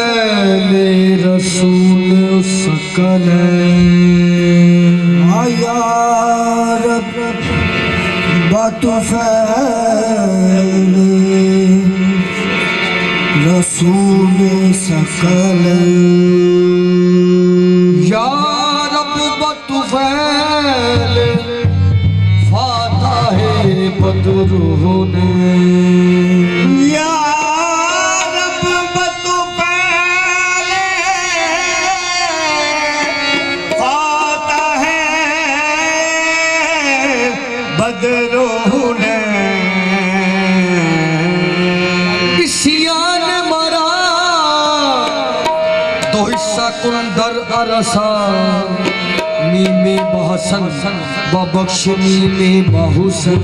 फैल रसूल सकल या रब बतुफैल रसूल सकल या रब बतुफैल फाताह बदरुन या रब बतुफैल फाताह बदरुन इसियान मरा दो हिस्सा कुंदर अरसा मीमे बहसन बबख्श मीमे बहुसन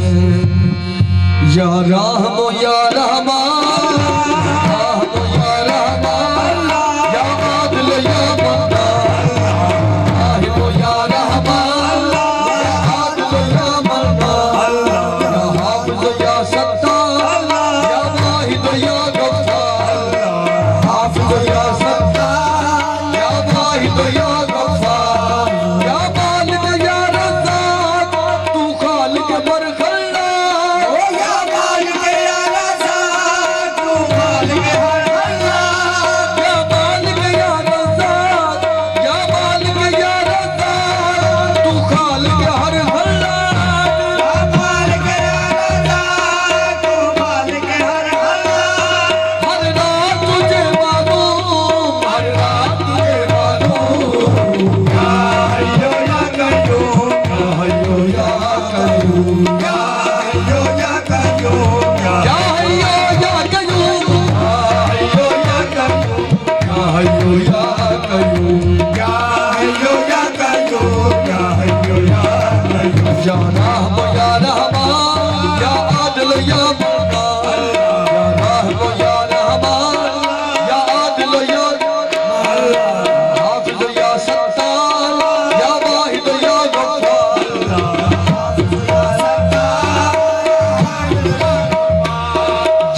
या रहमो या रहमान रहमो या रहमान या आदिल या मन्नान रहमो या रहमान या आदिल या मन्नान या हाफिज या सत्तार या वाहिद या गफ्फार हाफिज या सत्तार या वाहिद या गफ्फार या मालिक या रज़्ज़ाक़ तू खालिक बरखल्ला या मालिक या रज़्ज़ाक़ तू खालिक हर खल्लाक़ या मालिक या रज़्ज़ाक़ या मालिक या रज़्ज़ाक़ तू खालिक हर खल्लाक़ या मालिक या रज़्ज़ाक़ तू खालिक हर खल्लाक़ हर रात तुझे मालूम हर रात तुझे मालूम या हय्यो या कय्यूम या हय्यो या कय्यूम या हय्यो या कय्यूम या हय्यो या कय्यूम या हय्यो या कय्यूम या हय्यो या या हय्यो कय्यूम या कय्यूम या हय्यो या कय्यूम या रहम या रहमान या आदिल या मन्नान या रहम या रहमान या आदिल या हाफिज या सत्तार या वाहिद या गफ्फार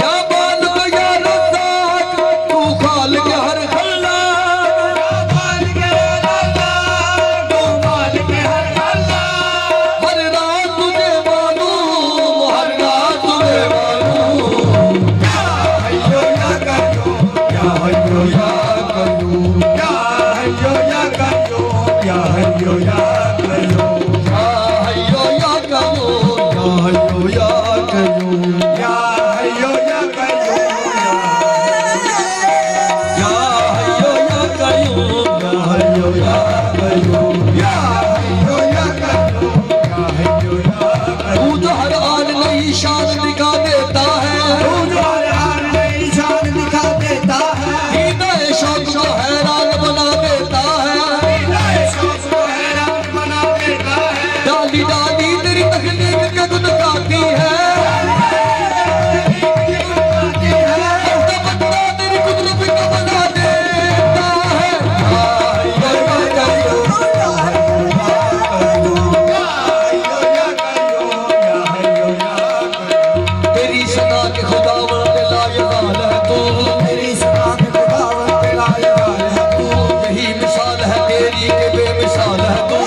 या मालिक या रज़्ज़ाक़ तू खालिक हर खल्लाक़ मालिक या रज़्ज़ाक़ तू मालिक हर खल्लाक़ हर रात तुझे मालूम हर रात तुझे मालूम या हय्यो या कय्यूम या हय्यो या कय्यूम या हय्यो या कय्यूम या हय्यो या कय्यूम या हय्यो या कय्यूम या हय्यो या कय्यूम या हय्यो या कय्यूम या हय्यो या कय्यूम या हय्यो या कय्यूम या हय्यो या कय्यूम या हय्यो या तू जो हर आन नई शान दिखा देता है तू जो हर हाल नई शान दिखा देता है दीदाए शौक को हैरान बना देता है नए शौक को हैरान बना देता है डाली डाली तेरी तकलीफ का गुन गाती है बंदा बंदा तेरी कुदरत का बना देता है या हय्यो या कय्यूम या हय्यो या कय्यूम या हय्यो या कय्यूम तेरी सना के खुदावन पे लायकाल है तू तेरी सना के खुदावन पे लायकाल है तू यही मिसाल है तेरी के बेमिसाल है तू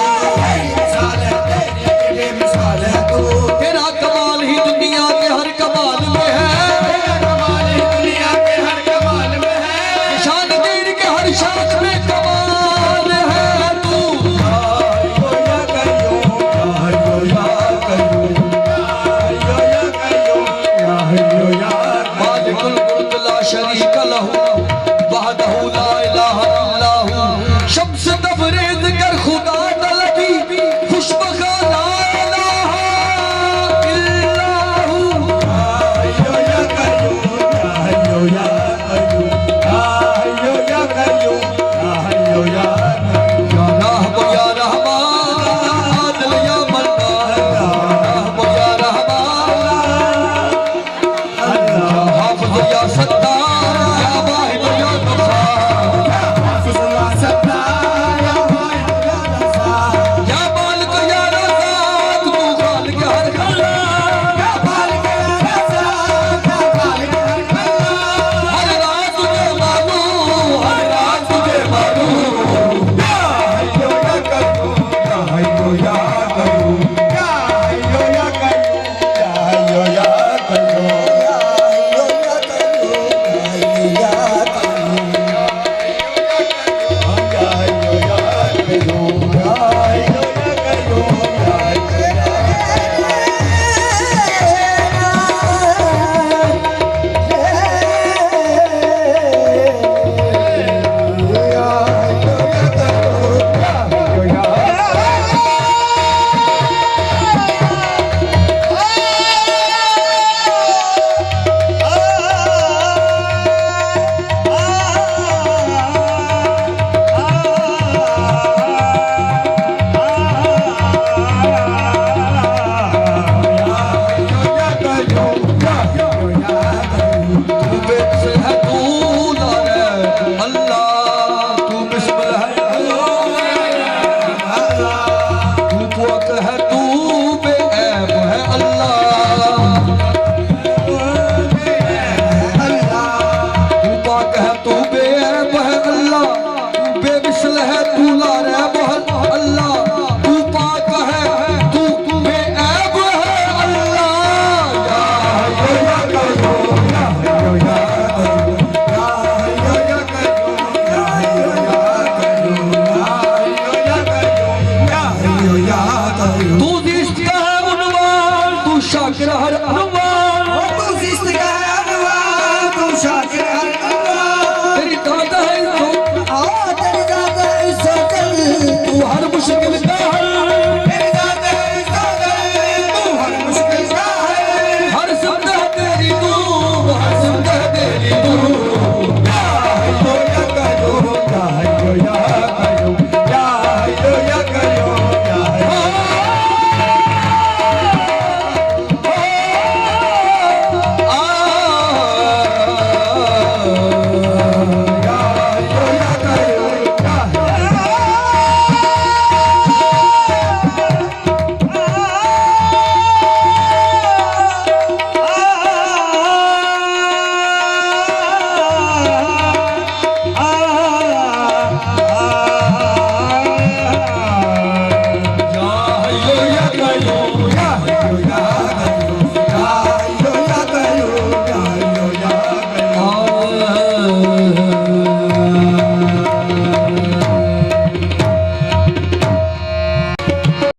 मिसाल है तेरी के बेमिसाल है तू तेरा कमाल ही दुनिया के हर कमाल में है तेरा कमाल ही दुनिया के हर कमाल में है शान तेरी के हर शान में कमाल है तू या हय्यो या कय्यूम या हय्यो या कय्यूम या हय्यो या कय्यूम या हय्यो या मालिकुल मुल्क ला शरीक लहू वहदहू ला इलाहा इल्लहू शम्स तबरेज कर खुदा तलबी खुशबखा ला इलाहा इल्लहू हय्यो या कय्यूम या हय्यो या कय्यूम या हय्यो या कय्यूम या हय्यो है अल्लाह, तू बेमिसल है, तू ला